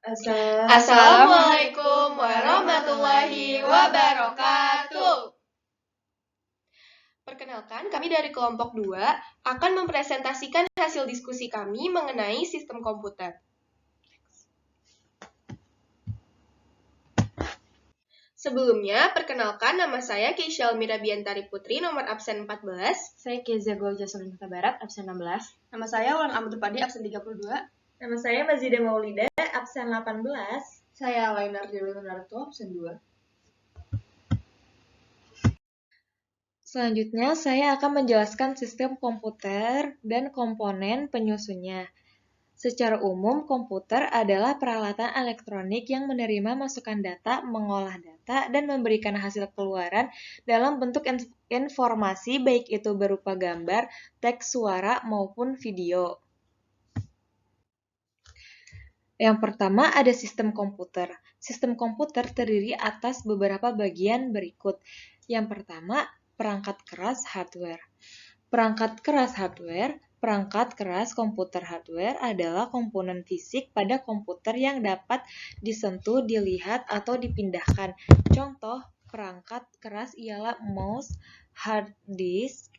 Assalamualaikum warahmatullahi wabarakatuh. Perkenalkan, kami dari kelompok 2 akan mempresentasikan hasil diskusi kami mengenai sistem komputer. Sebelumnya, perkenalkan nama saya Keisha Almira Biantari Putri, nomor absen 14. Saya Keza Gauja Sulinta Barat, absen 16. Nama saya Wulan Amdur Padi, absen 32. Nama saya Mazida Maulida, absen 18. Saya Lainar Dewi Lunarto, absen 2. Selanjutnya, saya akan menjelaskan sistem komputer dan komponen penyusunnya. Secara umum, komputer adalah peralatan elektronik yang menerima masukan data, mengolah data, dan memberikan hasil keluaran dalam bentuk informasi, baik itu berupa gambar, teks, suara, maupun video. Yang pertama ada sistem komputer. Sistem komputer terdiri atas beberapa bagian berikut. Yang pertama, perangkat keras hardware. Perangkat keras komputer hardware adalah komponen fisik pada komputer yang dapat disentuh, dilihat, atau dipindahkan. Contoh perangkat keras ialah mouse, hard disk,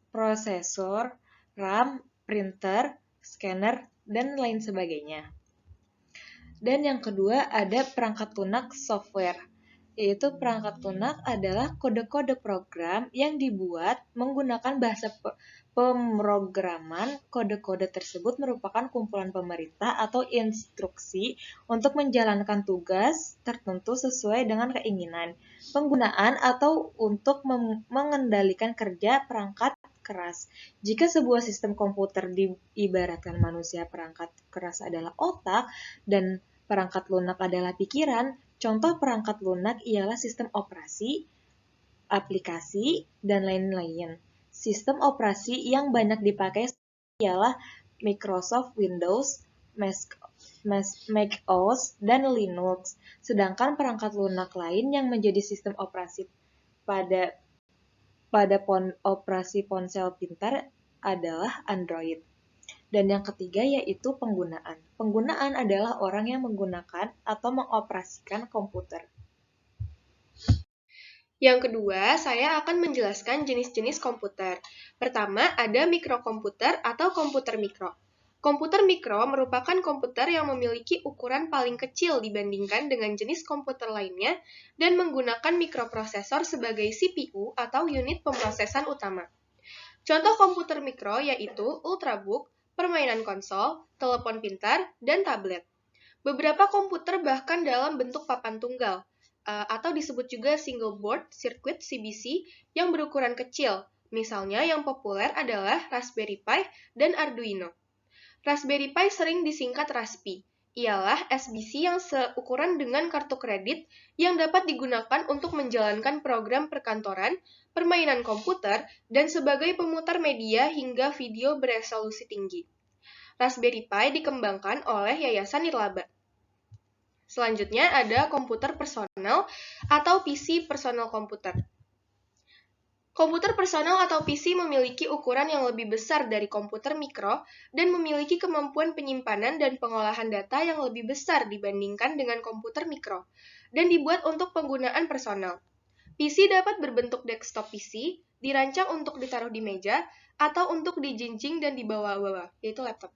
prosesor, RAM, printer, scanner, dan lain sebagainya. Dan yang kedua ada perangkat lunak software, yaitu perangkat lunak adalah kode-kode program yang dibuat menggunakan bahasa pemrograman. Kode-kode tersebut merupakan kumpulan pemerintah atau instruksi untuk menjalankan tugas tertentu sesuai dengan keinginan penggunaan atau untuk mengendalikan kerja perangkat keras. Jika sebuah sistem komputer diibaratkan manusia, perangkat keras adalah otak dan perangkat lunak adalah pikiran. Contoh perangkat lunak ialah sistem operasi, aplikasi, dan lain-lain. Sistem operasi yang banyak dipakai ialah Microsoft Windows, Mac OS, dan Linux. Sedangkan perangkat lunak lain yang menjadi sistem operasi pada operasi ponsel pintar adalah Android. Dan yang ketiga yaitu penggunaan. Penggunaan adalah orang yang menggunakan atau mengoperasikan komputer. Yang kedua, saya akan menjelaskan jenis-jenis komputer. Pertama, ada mikrokomputer atau komputer mikro. Komputer mikro merupakan komputer yang memiliki ukuran paling kecil dibandingkan dengan jenis komputer lainnya dan menggunakan mikroprosesor sebagai CPU atau unit pemrosesan utama. Contoh komputer mikro yaitu ultrabook, permainan konsol, telepon pintar, dan tablet. Beberapa komputer bahkan dalam bentuk papan tunggal, atau disebut juga single board circuit CBC yang berukuran kecil. Misalnya yang populer adalah Raspberry Pi dan Arduino. Raspberry Pi sering disingkat Raspi, ialah SBC yang seukuran dengan kartu kredit yang dapat digunakan untuk menjalankan program perkantoran, permainan komputer, dan sebagai pemutar media hingga video beresolusi tinggi. Raspberry Pi dikembangkan oleh Yayasan Nirlaba. Selanjutnya ada komputer personal atau PC personal computer. Komputer personal atau PC memiliki ukuran yang lebih besar dari komputer mikro dan memiliki kemampuan penyimpanan dan pengolahan data yang lebih besar dibandingkan dengan komputer mikro, dan dibuat untuk penggunaan personal. PC dapat berbentuk desktop PC, dirancang untuk ditaruh di meja, atau untuk dijinjing dan dibawa-bawa, yaitu laptop.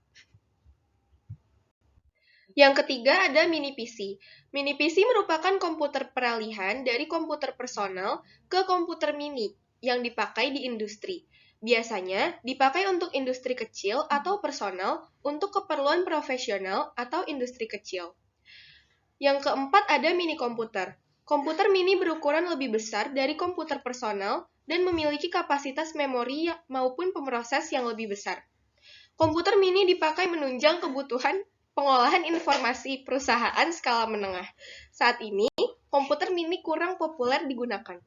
Yang ketiga ada mini PC. Mini PC merupakan komputer peralihan dari komputer personal ke komputer mini yang dipakai di industri. Biasanya dipakai untuk industri kecil atau personal untuk keperluan profesional atau industri kecil. Yang keempat ada mini komputer. Komputer mini berukuran lebih besar dari komputer personal dan memiliki kapasitas memori maupun pemroses yang lebih besar. Komputer mini dipakai menunjang kebutuhan pengolahan informasi perusahaan skala menengah. Saat ini, komputer mini kurang populer digunakan.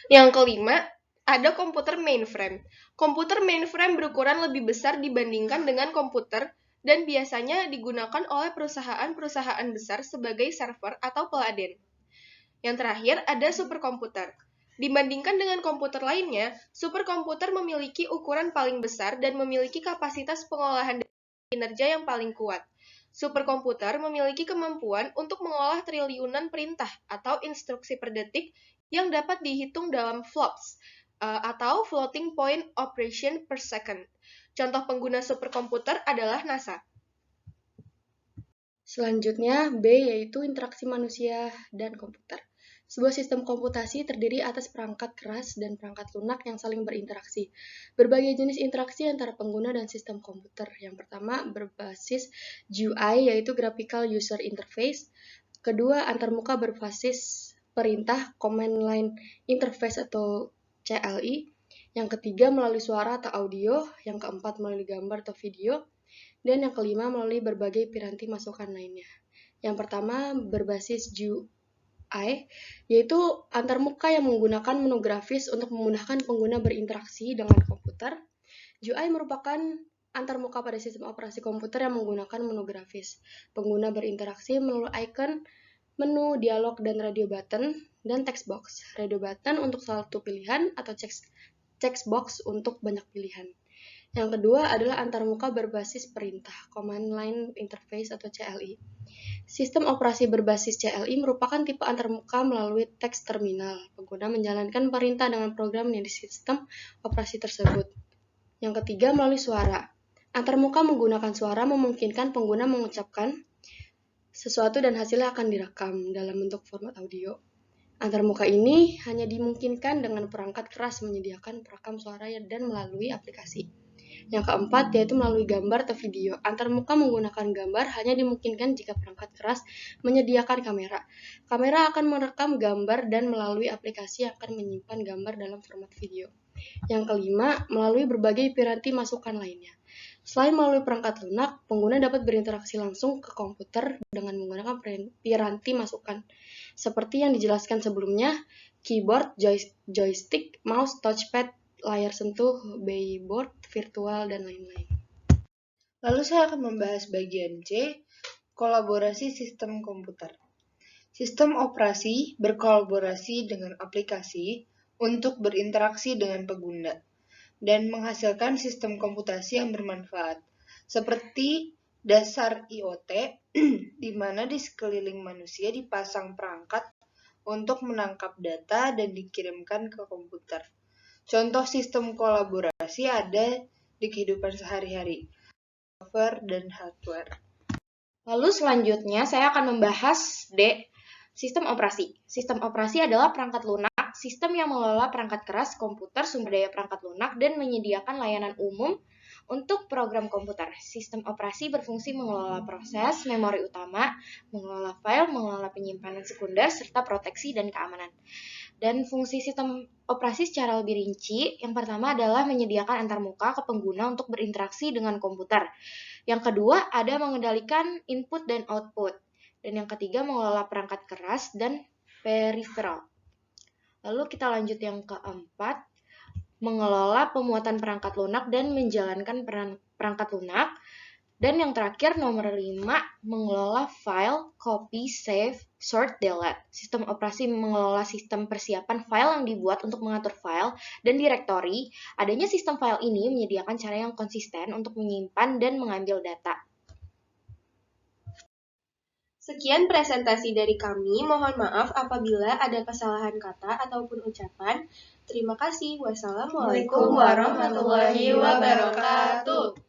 Yang kelima, ada komputer mainframe. Komputer mainframe berukuran lebih besar dibandingkan dengan komputer dan biasanya digunakan oleh perusahaan-perusahaan besar sebagai server atau peladen. Yang terakhir, ada superkomputer. Dibandingkan dengan komputer lainnya, superkomputer memiliki ukuran paling besar dan memiliki kapasitas pengolahan kinerja yang paling kuat. Superkomputer memiliki kemampuan untuk mengolah triliunan perintah atau instruksi per detik yang dapat dihitung dalam flops atau floating point operation per second. Contoh pengguna superkomputer adalah NASA. Selanjutnya, B yaitu interaksi manusia dan komputer. Sebuah sistem komputasi terdiri atas perangkat keras dan perangkat lunak yang saling berinteraksi. Berbagai jenis interaksi antara pengguna dan sistem komputer. Yang pertama berbasis GUI yaitu Graphical User Interface. Kedua, antarmuka berbasis perintah Command Line Interface atau CLI. Yang ketiga melalui suara atau audio. Yang keempat melalui gambar atau video. Dan yang kelima melalui berbagai piranti masukan lainnya. Yang pertama berbasis GUI, yaitu antarmuka yang menggunakan menu grafis untuk memudahkan pengguna berinteraksi dengan komputer. GUI merupakan antarmuka pada sistem operasi komputer yang menggunakan menu grafis. Pengguna berinteraksi melalui icon, menu, dialog, dan radio button, dan text box. Radio button untuk satu pilihan atau text box untuk banyak pilihan. Yang kedua adalah antarmuka berbasis perintah, Command Line Interface atau CLI. Sistem operasi berbasis CLI merupakan tipe antarmuka melalui teks terminal. Pengguna menjalankan perintah dengan program yang di sistem operasi tersebut. Yang ketiga melalui suara. Antarmuka menggunakan suara memungkinkan pengguna mengucapkan sesuatu dan hasilnya akan direkam dalam bentuk format audio. Antarmuka ini hanya dimungkinkan dengan perangkat keras menyediakan perekam suara dan melalui aplikasi. Yang keempat yaitu melalui gambar atau video. Antarmuka menggunakan gambar hanya dimungkinkan jika perangkat keras menyediakan kamera. Kamera akan merekam gambar dan melalui aplikasi akan menyimpan gambar dalam format video. Yang kelima, melalui berbagai piranti masukan lainnya. Selain melalui perangkat lunak, pengguna dapat berinteraksi langsung ke komputer dengan menggunakan piranti masukan. Seperti yang dijelaskan sebelumnya, keyboard, joystick, mouse, touchpad, layar sentuh, keyboard, virtual, dan lain-lain. Lalu saya akan membahas bagian C, kolaborasi sistem komputer. Sistem operasi berkolaborasi dengan aplikasi untuk berinteraksi dengan pengguna dan menghasilkan sistem komputasi yang bermanfaat, seperti dasar IoT, di mana di sekeliling manusia dipasang perangkat untuk menangkap data dan dikirimkan ke komputer. Contoh sistem kolaborasi ada di kehidupan sehari-hari, software dan hardware. Lalu selanjutnya saya akan membahas D, sistem operasi. Sistem operasi adalah perangkat lunak, sistem yang mengelola perangkat keras, komputer, sumber daya perangkat lunak, dan menyediakan layanan umum untuk program komputer. Sistem operasi berfungsi mengelola proses, memori utama, mengelola file, mengelola penyimpanan sekunder, serta proteksi dan keamanan. Dan fungsi sistem operasi secara lebih rinci, yang pertama adalah menyediakan antarmuka ke pengguna untuk berinteraksi dengan komputer. Yang kedua, ada mengendalikan input dan output. Dan yang ketiga, mengelola perangkat keras dan peripheral. Lalu kita lanjut yang keempat, mengelola pemuatan perangkat lunak dan menjalankan perangkat lunak. Dan yang terakhir, nomor 5, mengelola file, copy, save, sort, delete. Sistem operasi mengelola sistem persiapan file yang dibuat untuk mengatur file dan direktori. Adanya sistem file ini menyediakan cara yang konsisten untuk menyimpan dan mengambil data. Sekian presentasi dari kami. Mohon maaf apabila ada kesalahan kata ataupun ucapan. Terima kasih. Wassalamualaikum warahmatullahi wabarakatuh.